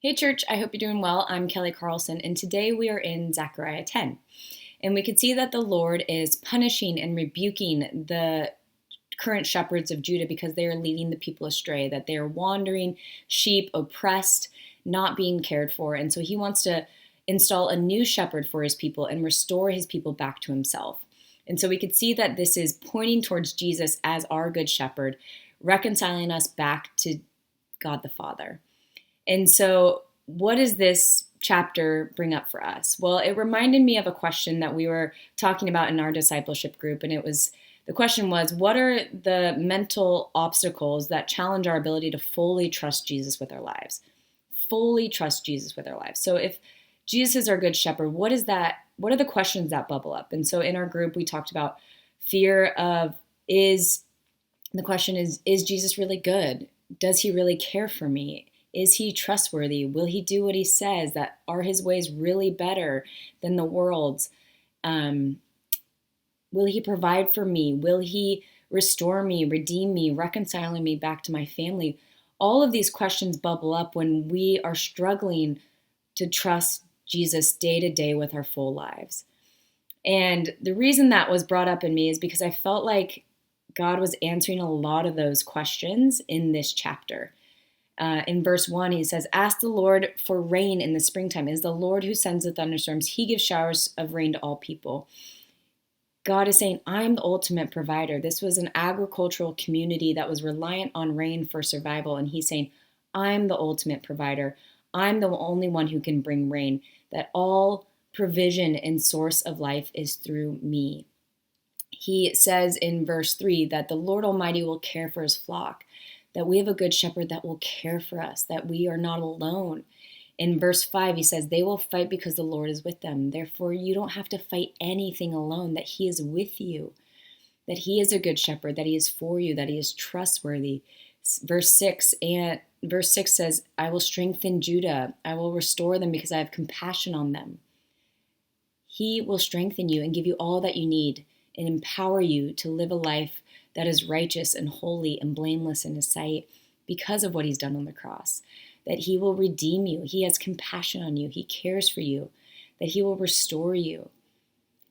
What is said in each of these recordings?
Hey church, I hope you're doing well. I'm Kelly Carlson, and today we are in Zechariah 10. And we could see that the Lord is punishing and rebuking the current shepherds of Judah because they are leading the people astray, that they are wandering sheep, oppressed, not being cared for. And so he wants to install a new shepherd for his people and restore his people back to himself. And so we could see that this is pointing towards Jesus as our good shepherd, reconciling us back to God the Father. And so, what does this chapter bring up for us? Well, it reminded me of a question that we were talking about in our discipleship group. And the question was, what are the mental obstacles that challenge our ability to fully trust Jesus with our lives? Fully trust Jesus with our lives. So, if Jesus is our good shepherd, what is that? What are the questions that bubble up? And so, in our group, we talked about fear of the question is Jesus really good? Does he really care for me? Is he trustworthy? Will he do what he says? That are his ways really better than the world's? Will he provide for me? Will he restore me, redeem me, reconciling me back to my family? All of these questions bubble up when we are struggling to trust Jesus day to day with our full lives. And the reason that was brought up in me is because I felt like God was answering a lot of those questions in this chapter. In verse 1, he says, "Ask the Lord for rain in the springtime. It is the Lord who sends the thunderstorms. He gives showers of rain to all people." God is saying, I'm the ultimate provider. This was an agricultural community that was reliant on rain for survival. And he's saying, I'm the ultimate provider. I'm the only one who can bring rain, that all provision and source of life is through me. He says in verse 3 that the Lord Almighty will care for his flock, that we have a good shepherd that will care for us, that we are not alone. In verse 5, he says, they will fight because the Lord is with them. Therefore, you don't have to fight anything alone, that he is with you, that he is a good shepherd, that he is for you, that he is trustworthy. Verse 6 says, I will strengthen Judah. I will restore them because I have compassion on them. He will strengthen you and give you all that you need and empower you to live a life that is righteous and holy and blameless in his sight because of what he's done on the cross. That he will redeem you. He has compassion on you. He cares for you. That he will restore you.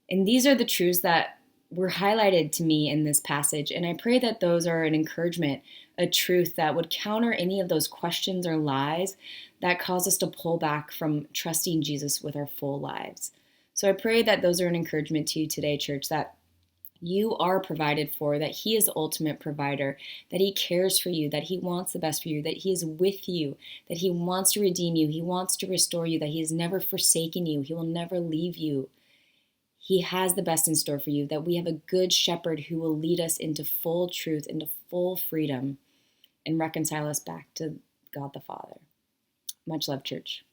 And these are the truths that were highlighted to me in this passage. And I pray that those are an encouragement, a truth that would counter any of those questions or lies that cause us to pull back from trusting Jesus with our full lives. So I pray that those are an encouragement to you today, church, that you are provided for, that he is the ultimate provider, that he cares for you, that he wants the best for you, that he is with you, that he wants to redeem you, he wants to restore you, that he has never forsaken you, he will never leave you. He has the best in store for you, that we have a good shepherd who will lead us into full truth, into full freedom, and reconcile us back to God the Father. Much love, church.